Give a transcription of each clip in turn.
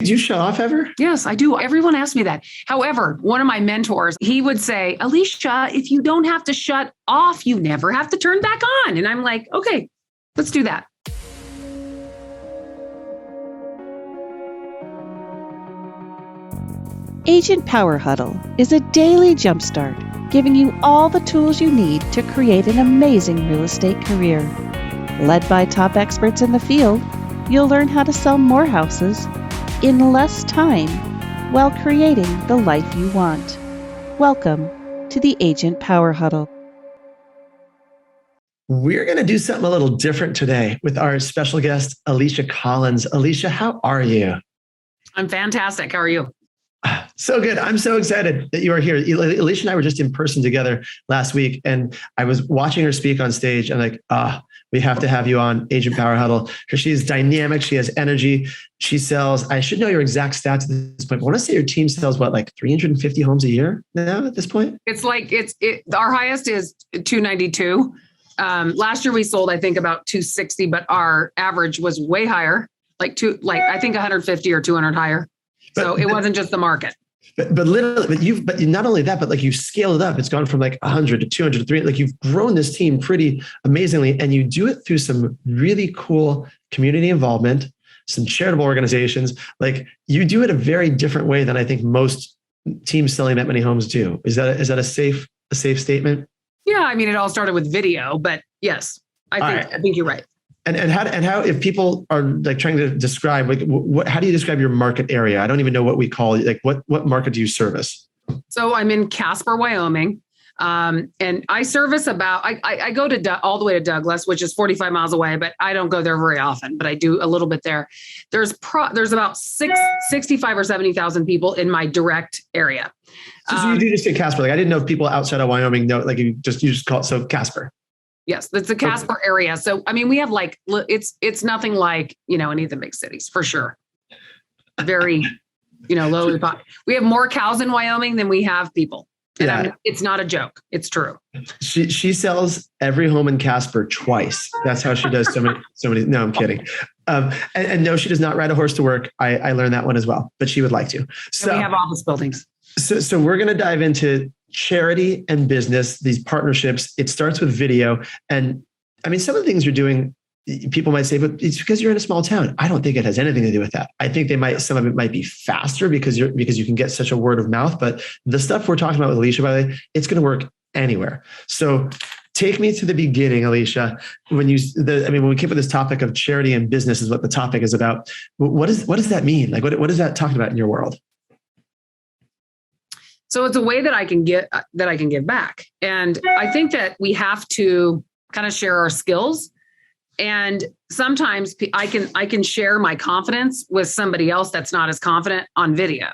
Do you shut off ever? Yes, I do. Everyone asks me that. However, one of my mentors, he would say, Alisha, if you don't have to shut off, you never have to turn back on. And I'm like, okay, let's do that. Agent Power Huddle is a daily jumpstart, giving you all the tools you need to create an amazing real estate career. Led by top experts in the field, you'll learn how to sell more houses in less time while creating the life you want. Welcome to the Agent Power Huddle. We're going to do something a little different today with our special guest, Alisha Collins. Alisha, how are you? I'm fantastic. How are you? So good. I'm so excited that you are here. Alisha and I were just in person together last week, and I was watching her speak on stage and like, we have to have you on Agent Power Huddle because she is dynamic. She has energy. She sells, I should know your exact stats at this point, but I want to say your team sells what, like 350 homes a year now at this point? It's like, our highest is 292. Last year we sold, I think about 260, but our average was way higher, I think 150 or 200 higher. So it wasn't just the market. But not only that, but like you've scaled it up. It's gone from like 100 to 200 to 300. Like you've grown this team pretty amazingly, and you do it through some really cool community involvement, some charitable organizations. Like you do it a very different way than I think most teams selling that many homes do. Is that a safe statement? Yeah, I mean, it all started with video, but yes, I think you're right. And how if people are like trying to describe how do you describe your market area? I don't even know what we call it. Like what market do you service? So I'm in Casper, Wyoming, and I service I go to all the way to Douglas, which is 45 miles away, but I don't go there very often. But I do a little bit there. There's about 65 or 70,000 people in my direct area. So you do just say Casper. Like I didn't know if people outside of Wyoming know. Like you just call it Casper. Yes, it's the Casper area. So, I mean, we have it's nothing like, any of the big cities for sure. Very, lowly pot. We have more cows in Wyoming than we have people. And it's not a joke. It's true. She sells every home in Casper twice. That's how she does so many. No, I'm kidding. And no, she does not ride a horse to work. I learned that one as well, but she would like to. So and we have office buildings. So we're going to dive into charity and business, these partnerships. It starts with video. And I mean, some of the things you're doing, people might say, but it's because you're in a small town. I don't think it has anything to do with that. I think some of it might be faster because you can get such a word of mouth. But the stuff we're talking about with Alisha, by the way, it's going to work anywhere. So take me to the beginning, Alisha. When we came up with this topic of charity and business is what the topic is about. What does that mean? Like, what is that talking about in your world? So it's a way that I can give back. And I think that we have to kind of share our skills. And sometimes I can share my confidence with somebody else that's not as confident on video.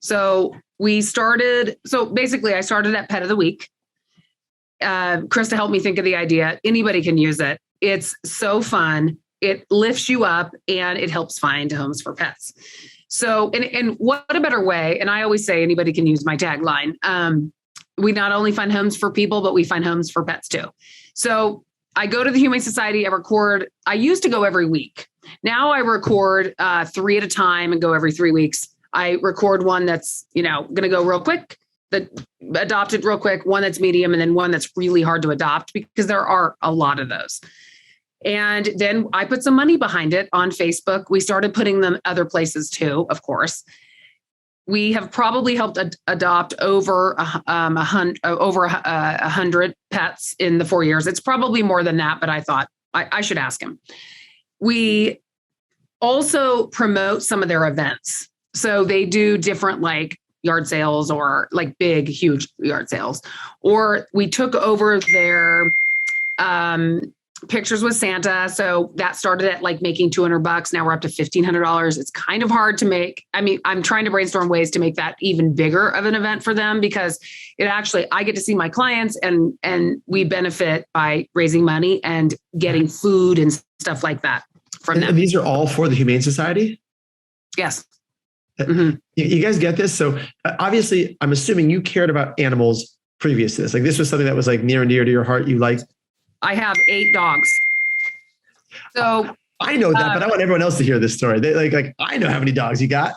So basically I started at Pet of the Week. Krista helped me think of the idea. Anybody can use it. It's so fun. It lifts you up and it helps find homes for pets. So, and what a better way. And I always say anybody can use my tagline. We not only find homes for people, but we find homes for pets too. So I go to the Humane Society. I used to go every week. Now I record 3 at a time and go every 3 weeks. I record one that's, going to go real quick, adopted real quick, one that's medium, and then one that's really hard to adopt because there are a lot of those. And then I put some money behind it on Facebook. We started putting them other places too, of course. We have probably helped adopt over 100 pets in the 4 years. It's probably more than that, but I thought I should ask him. We also promote some of their events. So they do different yard sales or big, huge yard sales. Or we took over their pictures with Santa. So that started at making $200. Now we're up to $1,500. It's kind of hard to make. I mean, I'm trying to brainstorm ways to make that even bigger of an event for them because I get to see my clients and we benefit by raising money and getting food and stuff like that from them. And these are all for the Humane Society? Yes. Mm-hmm. You guys get this? So obviously I'm assuming you cared about animals previous to this. This was something that was near and dear to your heart. You liked. I have 8 dogs. So I know that, but I want everyone else to hear this story. Like I know how many dogs you got.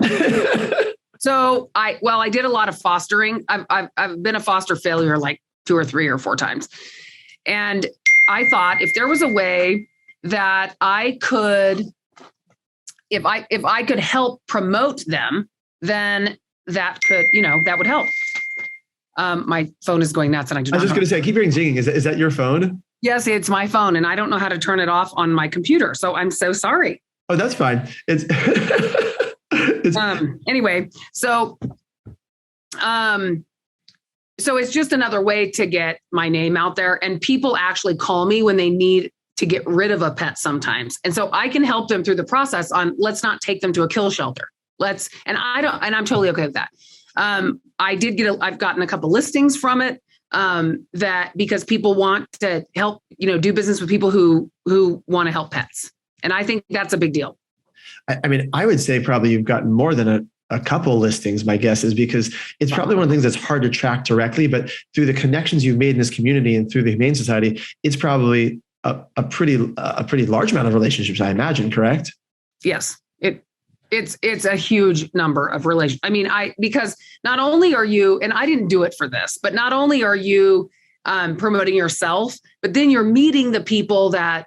So I did a lot of fostering. I've been a foster failure like 2 or 3 or 4 times. And I thought if there was a way that I could, if I could help promote them, then that could, that would help. My phone is going nuts and I was just going to say, I keep hearing zinging. Is that your phone? Yes, it's my phone and I don't know how to turn it off on my computer. So I'm so sorry. Oh, that's fine. Anyway, so it's just another way to get my name out there, and people actually call me when they need to get rid of a pet sometimes. And so I can help them through the process on, let's not take them to a kill shelter. And I'm totally okay with that. I've gotten a couple listings from it, that because people want to help, do business with people who want to help pets. And I think that's a big deal. I mean, I would say probably you've gotten more than a couple listings, my guess is, because it's probably one of the things that's hard to track directly, but through the connections you've made in this community and through the Humane Society, it's probably a pretty large amount of relationships, I imagine, correct? Yes. It's a huge number of relations. I mean, because not only are you, and I didn't do it for this, but not only are you promoting yourself, but then you're meeting the people that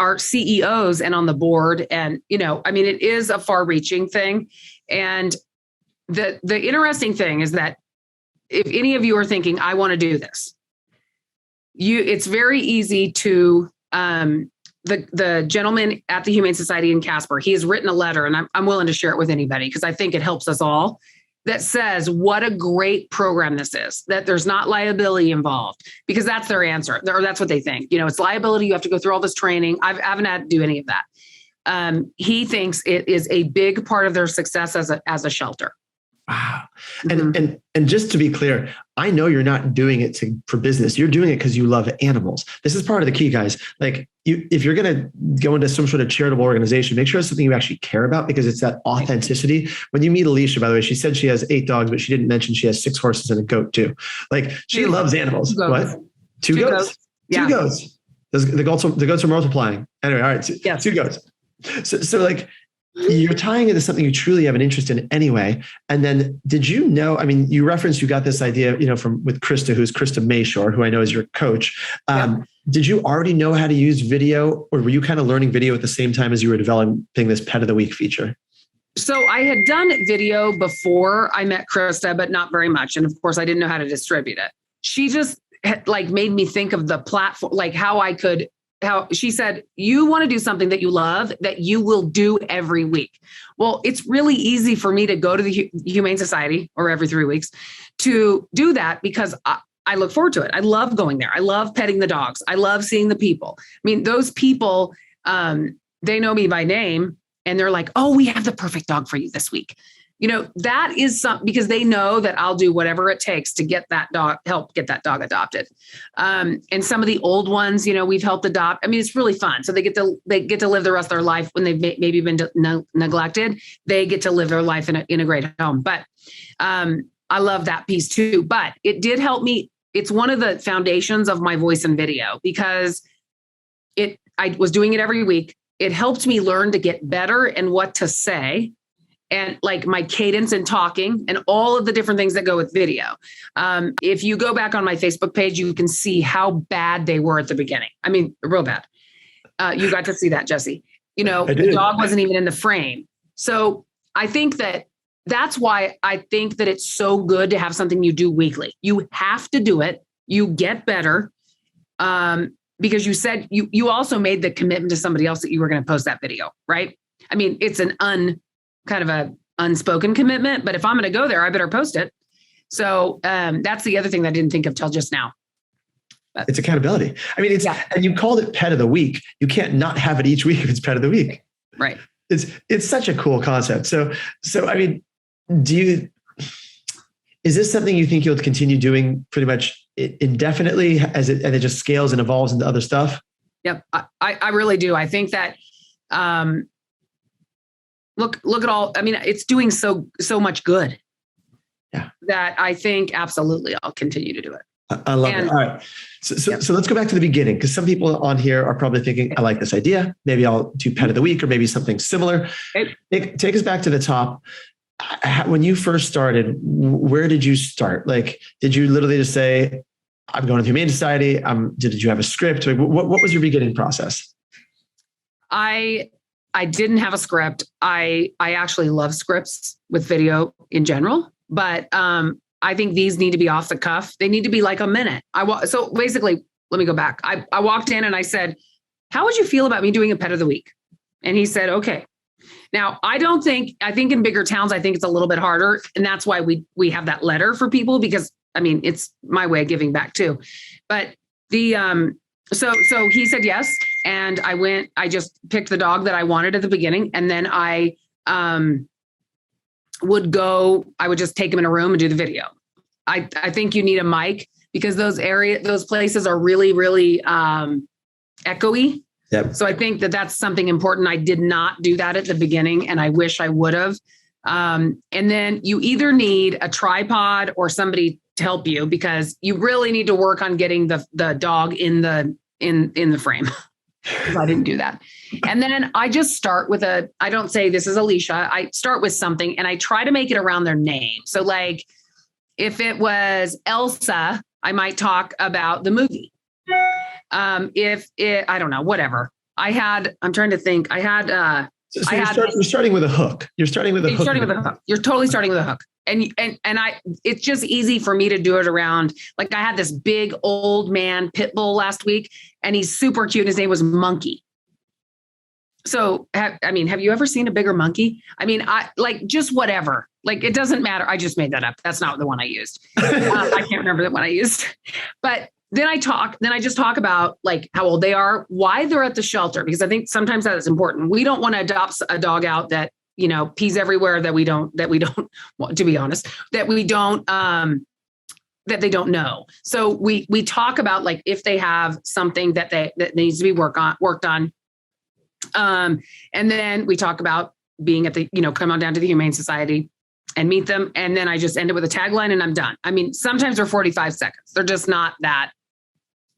are CEOs and on the board. And, it is a far reaching thing. And the interesting thing is that if any of you are thinking, I want to do this, it's very easy to, the gentleman at the Humane Society in Casper, he has written a letter, and I'm willing to share it with anybody because I think it helps us all, that says what a great program this is, that there's not liability involved, because that's their answer, or that's what they think. It's liability. You have to go through all this training. I haven't had to do any of that. He thinks it is a big part of their success as a shelter. Wow. And just to be clear, I know you're not doing it for business. You're doing it because you love animals. This is part of the key, guys. Like if you're going to go into some sort of charitable organization, make sure it's something you actually care about, because it's that authenticity. When you meet Alisha, by the way, she said she has 8 dogs, but she didn't mention she has 6 horses and a goat too. Like she loves animals. What? 2 goats? Yeah. 2 goats. The goats are multiplying. Anyway, all right. Yes. 2 goats. So like, you're tying it to something you truly have an interest in anyway. And then did you know, I mean, you referenced, you got this idea, with Krista, who's Krista Mayshore, who I know is your coach. Did you already know how to use video, or were you kind of learning video at the same time as you were developing this Pet of the Week feature? So I had done video before I met Krista, but not very much. And of course I didn't know how to distribute it. She just made me think of the platform, like how she said, you want to do something that you love, that you will do every week. Well, it's really easy for me to go to the Humane Society or every 3 weeks to do that, because I look forward to it. I love going there. I love petting the dogs. I love seeing the people. I mean, those people, they know me by name and they're like, oh, we have the perfect dog for you this week. That is because they know that I'll do whatever it takes to help get that dog adopted. And some of the old ones, we've helped adopt. I mean, it's really fun. So they get to live the rest of their life when they've maybe been neglected. They get to live their life in a great home. But I love that piece too. But it did help me. It's one of the foundations of my voice and video, because I was doing it every week. It helped me learn to get better and what to say, and like my cadence and talking and all of the different things that go with video. If you go back on my Facebook page, you can see how bad they were at the beginning. I mean, real bad. You got to see that, Jesse. The dog wasn't even in the frame. So I think that's why I think that it's so good to have something you do weekly. You have to do it. You get better. Because you said you also made the commitment to somebody else that you were going to post that video, right? I mean, it's an kind of a unspoken commitment, but if I'm going to go there, I better post it. So that's the other thing that I didn't think of till just now. But it's accountability. I mean, and you called it Pet of the Week. You can't not have it each week if it's Pet of the Week. Right. It's such a cool concept. So I mean, is this something you think you'll continue doing pretty much indefinitely and it just scales and evolves into other stuff? Yep. I really do. I think that, look at all, I mean, it's doing so much good. Yeah. That I think absolutely I'll continue to do it. I love it. All right. So let's go back to the beginning, because some people on here are probably thinking, I like this idea. Maybe I'll do pet of the week or maybe something similar. Take us back to the top. When you first started, where did you start? Like, did you literally just say, I'm going to the Humane Society? Did you have a script? Like, what was your beginning process? I didn't have a script. I actually love scripts with video in general, but I think these need to be off the cuff. They need to be like a minute. So basically, let me go back. I walked in and I said, how would you feel about me doing a pet of the week? And he said, okay. Now, I think in bigger towns, I think it's a little bit harder. And that's why we have that letter for people, because I mean, it's my way of giving back too. But so he said yes. And I just picked the dog that I wanted at the beginning. And then I would just take him in a room and do the video. I think you need a mic, because those places are really, really echoey. Yep. So I think that's something important. I did not do that at the beginning, and I wish I would have. And then you either need a tripod or somebody to help you, because you really need to work on getting the dog in the frame. I didn't do that. And then I just start with I don't say this is Alisha. I start with something and I try to make it around their name. So like if it was Elsa, I might talk about the movie. I don't know, whatever. I'm trying to think. You're starting with a hook. You're starting with a hook. You're totally starting with a hook. And it's just easy for me to do it around. Like I had this big old man pit bull last week, and he's super cute. His name was Monkey. So, have you ever seen a bigger monkey? I mean, just whatever. Like, it doesn't matter. I just made that up. That's not the one I used. I can't remember the one I used. But then I just talk about like how old they are, why they're at the shelter, because I think sometimes that is important. We don't want to adopt a dog out that, pees everywhere, that we don't, to be honest, that they don't know. So we talk about like if they have something that needs to be worked on. And then we talk about being at the, come on down to the Humane Society and meet them. And then I just end it with a tagline and I'm done. I mean, sometimes they're 45 seconds. They're just not that,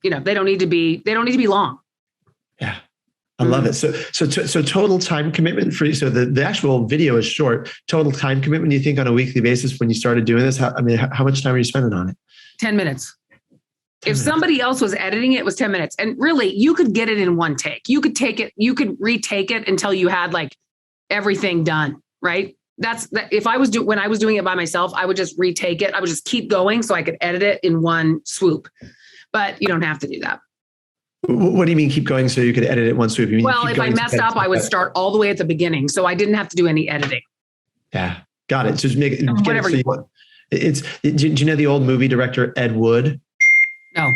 they don't need to be long. Yeah. I love it. So total time commitment for you. So the actual video is short. Total time commitment, you think, on a weekly basis when you started doing this? How much time are you spending on it? 10 minutes. If somebody else was editing it was 10 minutes. And really, you could get it in one take. You could retake it until you had like everything done, right? If when I was doing it by myself, I would just retake it. I would just keep going so I could edit it in one swoop. But you don't have to do that. What do you mean keep going so you could edit it one swoop? Well, if I messed up, I would start all the way at the beginning. So I didn't have to do any editing. Yeah. Got it. So just make it. Whatever you want. Do you know the old movie director, Ed Wood? No.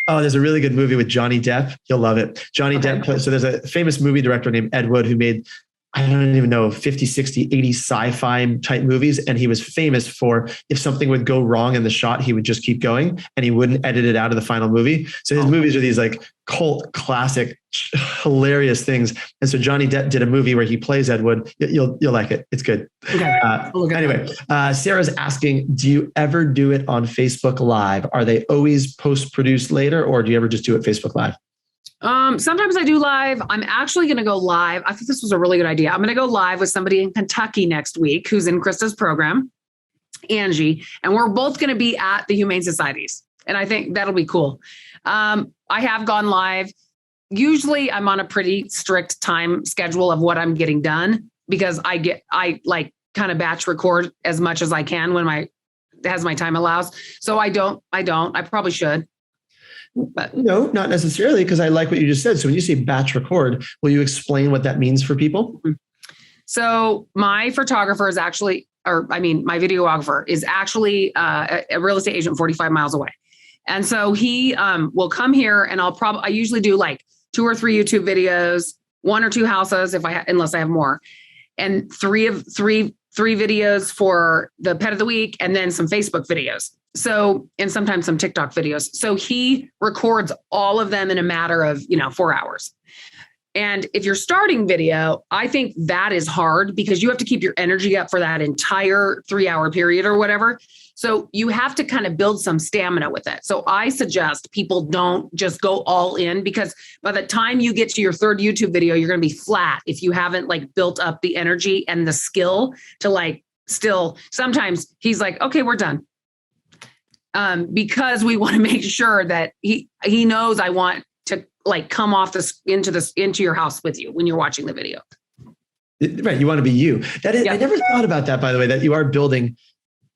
Oh, there's a really good movie with Johnny Depp. You'll love it. Johnny Depp. So there's a famous movie director named Ed Wood who made, I don't even know, 50, 60, 80 sci-fi type movies. And he was famous for if something would go wrong in the shot, he would just keep going and he wouldn't edit it out of the final movie. So his movies are these like cult classic, hilarious things. And so Johnny Depp did a movie where he plays Ed Wood. You'll like it. It's good. Okay. Anyway, Sarah's asking, do you ever do it on Facebook Live? Are they always post-produced later, or do you ever just do it Facebook Live? Sometimes I do live. I'm actually going to go live. I think this was a really good idea. I'm going to go live with somebody in Kentucky next week who's in Krista's program, Angie, and we're both going to be at the Humane Societies. And I think that'll be cool. I have gone live. Usually I'm on a pretty strict time schedule of what I'm getting done, because I like kind of batch record as much as I can when as my time allows. So I probably should. But no, not necessarily, because I like what you just said. So when you say batch record, will you explain what that means for people? So my photographer is actually, my videographer is actually a real estate agent 45 miles away. And so he will come here and I usually do like 2 or 3 YouTube videos, 1 or 2 houses unless I have more, and three videos for the pet of the week, and then some Facebook videos. So, and sometimes some TikTok videos. So he records all of them in a matter of, 4 hours. And if you're starting video, I think that is hard because you have to keep your energy up for that entire 3-hour period or whatever. So you have to kind of build some stamina with it. So I suggest people don't just go all in, because by the time you get to your third YouTube video, you're going to be flat if you haven't like built up the energy and the skill to like still. Sometimes he's like, okay, we're done. Because we want to make sure that he knows I want to like come off this into your house with you when you're watching the video. Right. You want to be you. That is, I never thought about that, by the way, that you are building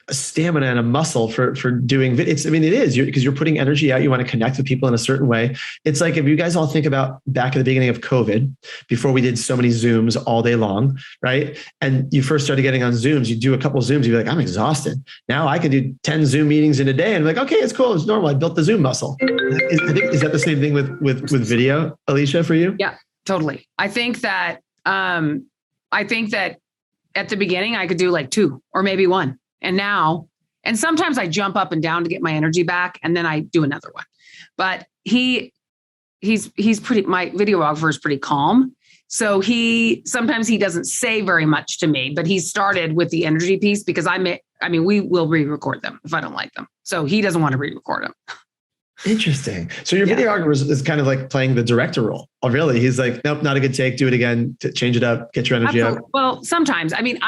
a stamina and a muscle for doing videos. I mean, it is because you're putting energy out. You want to connect with people in a certain way. It's like if you guys all think about back at the beginning of COVID, before we did so many Zooms all day long, right? And you first started getting on Zooms, you do a couple of Zooms, you'd be like, I'm exhausted. Now I can do 10 Zoom meetings in a day. And I'm like, okay, it's cool. It's normal. I built the Zoom muscle. Is that the same thing with video, Alisha, for you? Yeah, totally. I think that at the beginning I could do like 2 or maybe 1. And now, and sometimes I jump up and down to get my energy back, and then I do another one. But he's pretty, my videographer is pretty calm. So sometimes he doesn't say very much to me, but he started with the energy piece because we will re-record them if I don't like them. So he doesn't want to re-record them. Interesting. So your videographer is kind of like playing the director role. Oh, really? He's like, nope, not a good take. Do it again. Change it up. Get your energy up. Well, sometimes. I mean,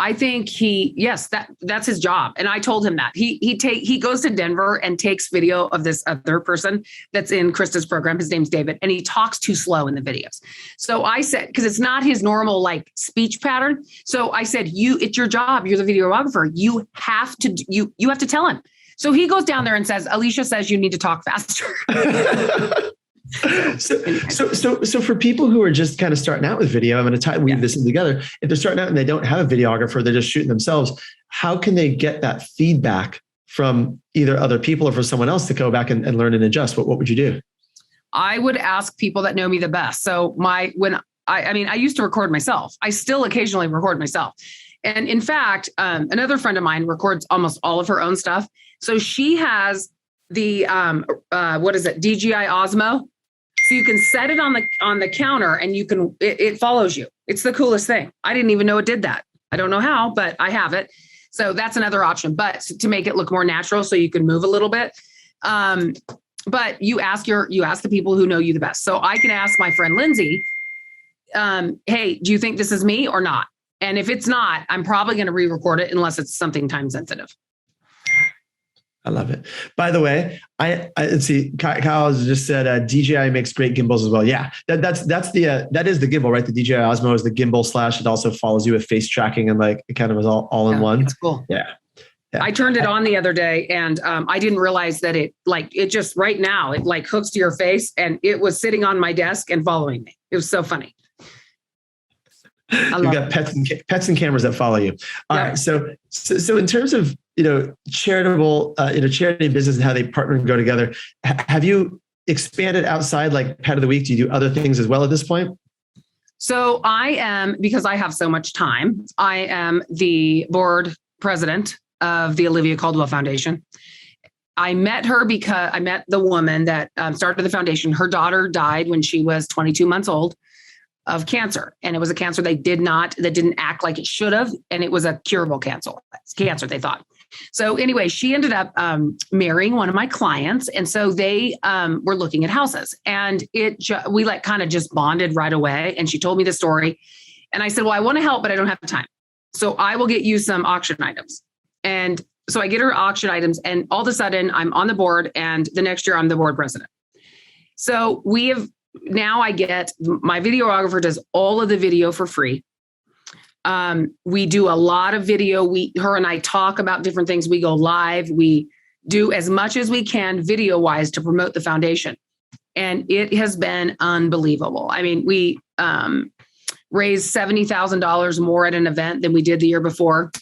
I think yes, that's his job. And I told him that he goes to Denver and takes video of this other person that's in Krista's program. His name's David, and he talks too slow in the videos. So I said, because it's not his normal like speech pattern. So I said, it's your job. You're the videographer. You have to tell him. So he goes down there and says, Alisha says you need to talk faster. So for people who are just kind of starting out with video, I'm going to weave this in together. If they're starting out and they don't have a videographer, they're just shooting themselves. How can they get that feedback from either other people or from someone else to go back and learn and adjust? What would you do? I would ask people that know me the best. So I used to record myself. I still occasionally record myself. And in fact, another friend of mine records almost all of her own stuff. So she has the, DJI Osmo. So you can set it on the counter and it follows you. It's the coolest thing. I didn't even know it did that. I don't know how, but I have it. So that's another option, but to make it look more natural so you can move a little bit. But you ask the people who know you the best. So I can ask my friend Lindsay, hey, do you think this is me or not? And if it's not, I'm probably going to re-record it unless it's something time sensitive. I love it. By the way, I let's see. Kyle just said DJI makes great gimbals as well. Yeah, that is the gimbal, right? The DJI Osmo is the gimbal / it also follows you with face tracking and like it kind of is all in one. It's cool. Yeah. I turned it on the other day and I didn't realize that it just right now it like hooks to your face, and it was sitting on my desk and following me. It was so funny. You've got pets and cameras that follow you. All right. So in terms of, charitable, charity and business and how they partner and go together, have you expanded outside like Pet of the Week? Do you do other things as well at this point? So I am, because I have so much time, I am the board president of the Olivia Caldwell Foundation. I met her because I met the woman that started the foundation. Her daughter died when she was 22 months old of cancer. And it was a cancer that didn't act like it should have. And it was a curable cancer, they thought. So anyway, she ended up marrying one of my clients. And so they were looking at houses, and we kind of just bonded right away. And she told me the story, and I said, well, I want to help, but I don't have time. So I will get you some auction items. And so I get her auction items, and all of a sudden I'm on the board, and the next year I'm the board president. So now I get my videographer does all of the video for free. We do a lot of video. Her and I talk about different things. We go live. We do as much as we can video wise to promote the foundation. And it has been unbelievable. I mean, we raised $70,000 more at an event than we did the year before.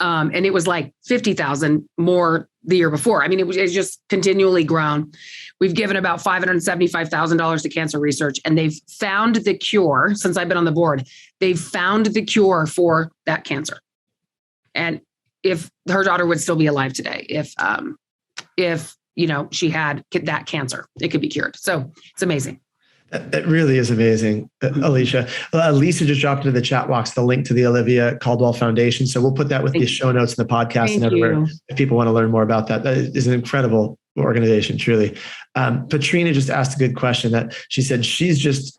And it was like 50,000 more the year before. I mean, it's just continually grown. We've given about $575,000 to cancer research, and they've found the cure. Since I've been on the board, they've found the cure for that cancer. And if her daughter would still be alive today, if she had that cancer, it could be cured. So it's amazing. That really is amazing, Alisha. Lisa just dropped into the chat box the link to the Olivia Caldwell Foundation. So we'll put that with the show notes in the podcast and everywhere if people want to learn more about that. That is an incredible organization, truly. Patrina just asked a good question that she said she's just,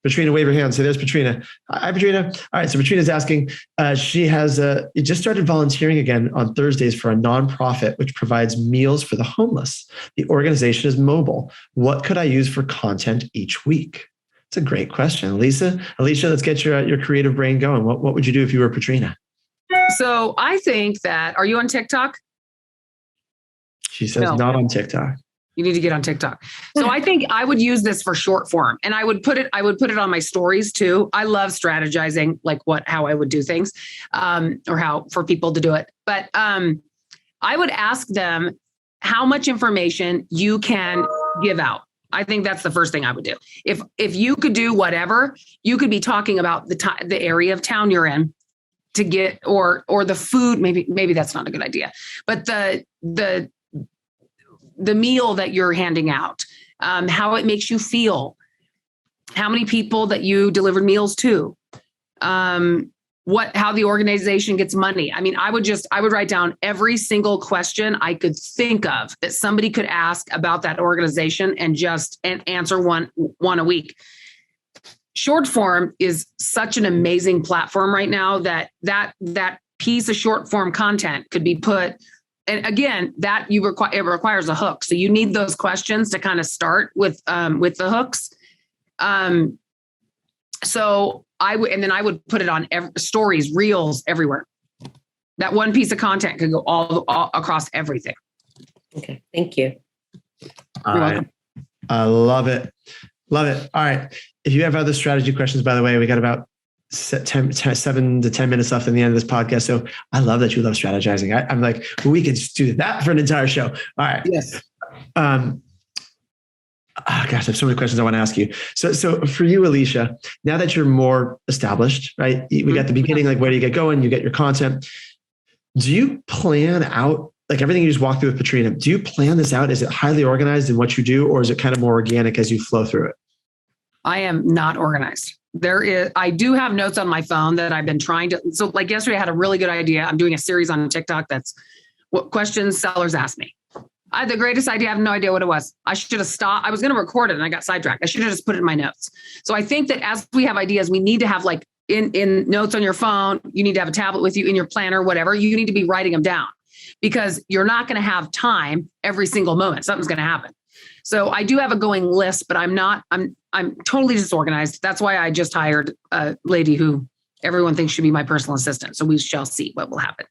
Patrina, wave your hand. So there's Patrina. Hi, Patrina. All right. So Patrina's asking, she has just started volunteering again on Thursdays for a nonprofit, which provides meals for the homeless. The organization is mobile. What could I use for content each week? It's a great question. Alisha, let's get your creative brain going. What would you do if you were Patrina? So I think that, are you on TikTok? She says not on TikTok. You need to get on TikTok. So I think I would use this for short form, and I would put it on my stories too. I love strategizing, like how I would do things, or how for people to do it. But I would ask them how much information you can give out. I think that's the first thing I would do. If you could do whatever, you could be talking about the area of town you're in to get, or the food. Maybe that's not a good idea, but the meal that you're handing out, how it makes you feel, how many people that you delivered meals to, how the organization gets money. I mean, I would write down every single question I could think of that somebody could ask about that organization and answer one a week. Short form is such an amazing platform right now that piece of short form content could be put. And again, it requires a hook. So you need those questions to kind of start with the hooks. So I would put it on stories, reels, everywhere. That one piece of content could go all across everything. Okay, thank you. All right. I love it. Love it. All right. If you have other strategy questions, by the way, we got about 7 to 10 minutes left in the end of this podcast. So I love that you love strategizing. I'm like, well, we could just do that for an entire show. All right. Yes. Gosh, I have so many questions I want to ask you. So for you, Alisha, now that you're more established, right? We got the beginning, like where do you get going? You get your content. Do you plan out like everything you just walked through with Patrina? Do you plan this out? Is it highly organized in what you do, or is it kind of more organic as you flow through it? I am not organized. I do have notes on my phone that I've been trying to. So like yesterday, I had a really good idea. I'm doing a series on TikTok. That's what questions sellers ask me. I had the greatest idea. I have no idea what it was. I should have stopped. I was going to record it and I got sidetracked. I should have just put it in my notes. So I think that as we have ideas, we need to have like in notes on your phone, you need to have a tablet with you in your planner, whatever. You need to be writing them down because you're not going to have time every single moment. Something's going to happen. So I do have a going list, but I'm totally disorganized. That's why I just hired a lady who everyone thinks should be my personal assistant. So we shall see what will happen.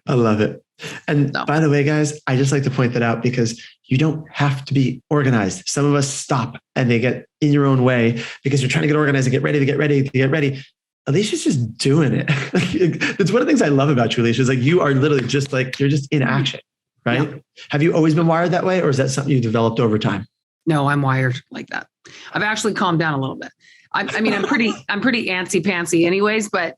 I love it. And by the way, guys, I just like to point that out because you don't have to be organized. Some of us stop and they get in your own way because you're trying to get organized and get ready. Alisha's just doing it. It's one of the things I love about you, Alisha, is like you are literally just like, you're just in action, right? Yeah. Have you always been wired that way, or is that something you developed over time? No, I'm wired like that. I've actually calmed down a little bit. I'm pretty antsy pantsy anyways, but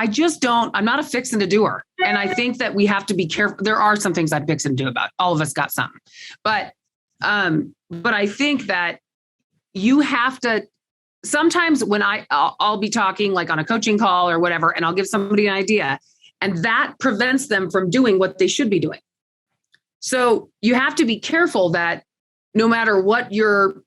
I just don't, I'm not a fix and a doer. And I think that we have to be careful. There are some things I'd fix and do about. All of us got something, but I think that you have to, sometimes when I'll be talking like on a coaching call or whatever, and I'll give somebody an idea and that prevents them from doing what they should be doing. So you have to be careful that no matter what you're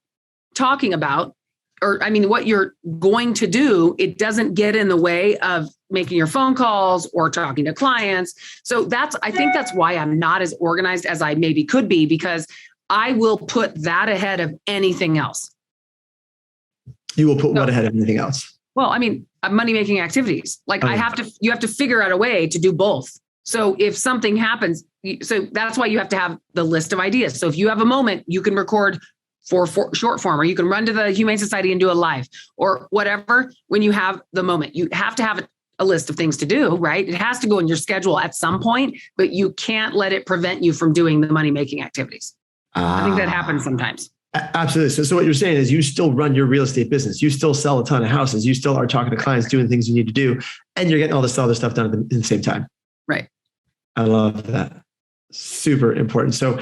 talking about, what you're going to do, it doesn't get in the way of making your phone calls or talking to clients. So I think that's why I'm not as organized as I maybe could be, because I will put that ahead of anything else. You will put what ahead of anything else? Well, money-making activities. Like you have to figure out a way to do both. So if something happens, so that's why you have to have the list of ideas. So if you have a moment, you can record for short form, or you can run to the Humane Society and do a live or whatever. When you have the moment, you have to have a list of things to do, right? It has to go in your schedule at some point, but you can't let it prevent you from doing the money-making activities. I think that happens sometimes. Absolutely. So what you're saying is you still run your real estate business. You still sell a ton of houses. You still are talking to clients, doing things you need to do, and you're getting all this other stuff done at the same time. Right. I love that. Super important. So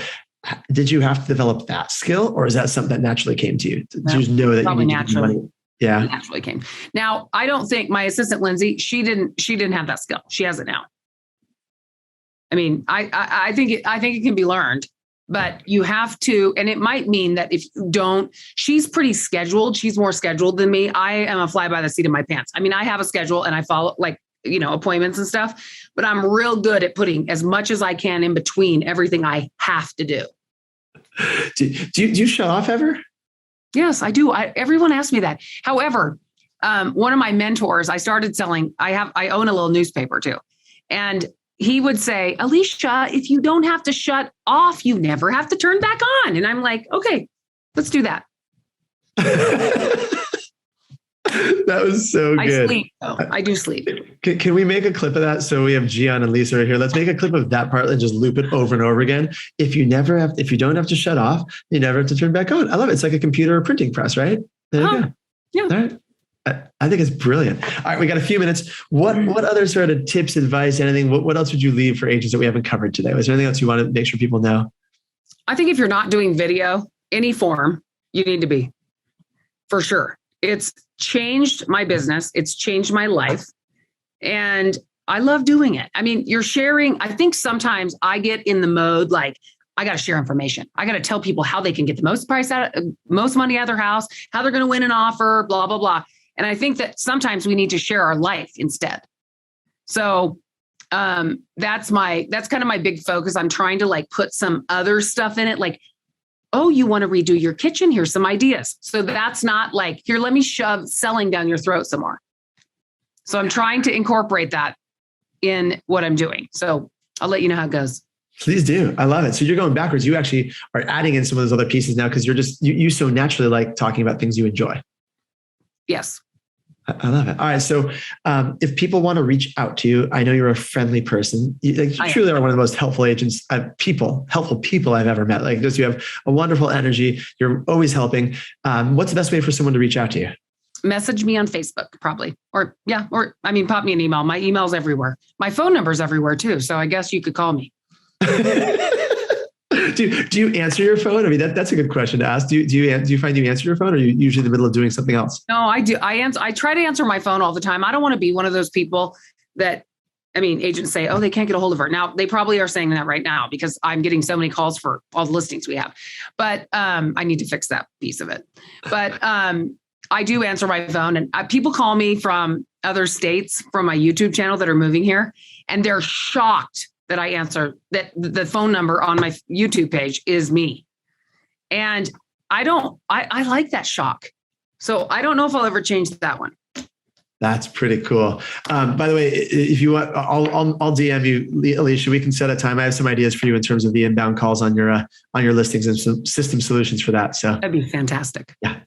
did you have to develop that skill, or is that something that naturally came to you? Did you just know that probably you need to do money? Yeah. Naturally came. Now, I don't think my assistant, Lindsay, she didn't have that skill. She has it now. I mean, I think it can be learned, but you have to, and it might mean that if you don't, she's pretty scheduled. She's more scheduled than me. I am a fly by the seat of my pants. I mean, I have a schedule and I follow appointments and stuff, but I'm real good at putting as much as I can in between everything I have to do. Do you shut off ever? Yes, I do. Everyone asks me that. However, one of my mentors, I started selling, I own a little newspaper too. And he would say, Alisha, if you don't have to shut off, you never have to turn back on. And I'm like, okay, let's do that. That was so good. I sleep though. I do sleep. Can we make a clip of that? So we have Gian and Lisa right here. Let's make a clip of that part and just loop it over and over again. If you don't have to shut off, you never have to turn back on. I love it. It's like a computer or printing press, right? There you go. Yeah. All right. I think it's brilliant. All right, we got a few minutes. What other sort of tips, advice, anything? What else would you leave for agents that we haven't covered today? Was there anything else you want to make sure people know? I think if you're not doing video, any form, you need to be, for sure. It's changed my business. It's changed my life. And I love doing it. I mean, you're sharing. I think sometimes I get in the mode like, I got to share information. I got to tell people how they can get the most money out of their house, how they're going to win an offer, blah, blah, blah. And I think that sometimes we need to share our life instead. So that's kind of my big focus. I'm trying to like put some other stuff in it. Like, oh, you want to redo your kitchen? Here's some ideas. So that's not like, here, let me shove selling down your throat some more. So I'm trying to incorporate that in what I'm doing. So I'll let you know how it goes. Please do. I love it. So you're going backwards. You actually are adding in some of those other pieces now because you so naturally like talking about things you enjoy. Yes. I love it. All right. So if people want to reach out to you, I know you're a friendly person. You truly are one of the most helpful agents, helpful people I've ever met. Like this, you have a wonderful energy. You're always helping. What's the best way for someone to reach out to you? Message me on Facebook, probably. Or pop me an email. My email's everywhere. My phone number's everywhere too. So I guess you could call me. Do you answer your phone? I mean, that's a good question to ask. Do you find you answer your phone, or are you usually in the middle of doing something else? No, I do. I try to answer my phone all the time. I don't want to be one of those people that, agents say, oh, they can't get a hold of her. Now, they probably are saying that right now because I'm getting so many calls for all the listings we have. But I need to fix that piece of it. But I do answer my phone, and people call me from other states from my YouTube channel that are moving here, and they're shocked that I answer that the phone number on my YouTube page is me. And I like that shock. So I don't know if I'll ever change that one. That's pretty cool. By the way, if you want, I'll DM you, Alisha. We can set a time. I have some ideas for you in terms of the inbound calls on your listings and some system solutions for that. So that'd be fantastic. Yeah.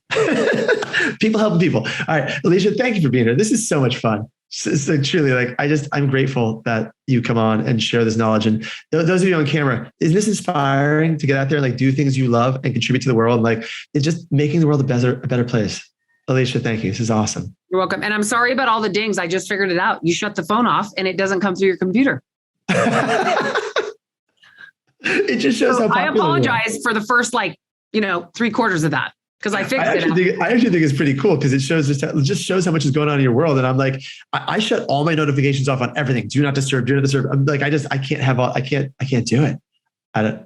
People helping people. All right, Alisha, thank you for being here. This is so much fun. So truly, I'm grateful that you come on and share this knowledge. And those of you on camera, isn't this inspiring to get out there and do things you love and contribute to the world? It's just making the world a better place. Alisha, thank you. This is awesome. You're welcome. And I'm sorry about all the dings. I just figured it out. You shut the phone off and it doesn't come through your computer. It just shows how popular. I apologize for the first 3/4 of that. Because I fixed it. I actually think it's pretty cool because it just shows how much is going on in your world. And I'm like, I shut all my notifications off on everything. Do not disturb. I'm like, I can't do it. I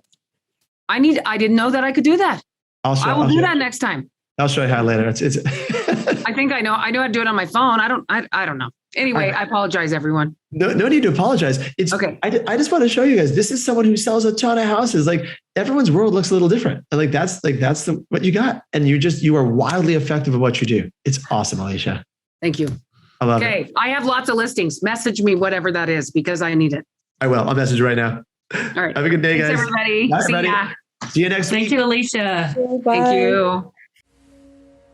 didn't know that I could do that. I will do that next time. I'll show you how later. It's I think I know how to do it on my phone. I don't know. Anyway, I apologize, everyone. No need to apologize. It's okay. I just want to show you guys. This is someone who sells a ton of houses. Everyone's world looks a little different. And that's what you got. And you are wildly effective at what you do. It's awesome, Alisha. Thank you. I love it. Okay. I have lots of listings. Message me whatever that is because I need it. I will. I'll message you right now. All right. Have a good day, guys. Thanks, everybody. Bye, everybody. See you next week. Thank you, Alisha. Bye. Thank you.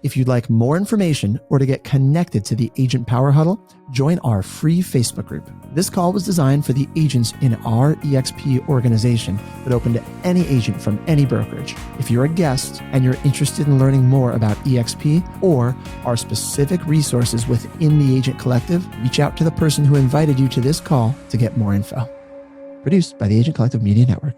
If you'd like more information or to get connected to the Agent Power Huddle, join our free Facebook group. This call was designed for the agents in our EXP organization, but open to any agent from any brokerage. If you're a guest and you're interested in learning more about EXP or our specific resources within the Agent Collective, reach out to the person who invited you to this call to get more info. Produced by the Agent Collective Media Network.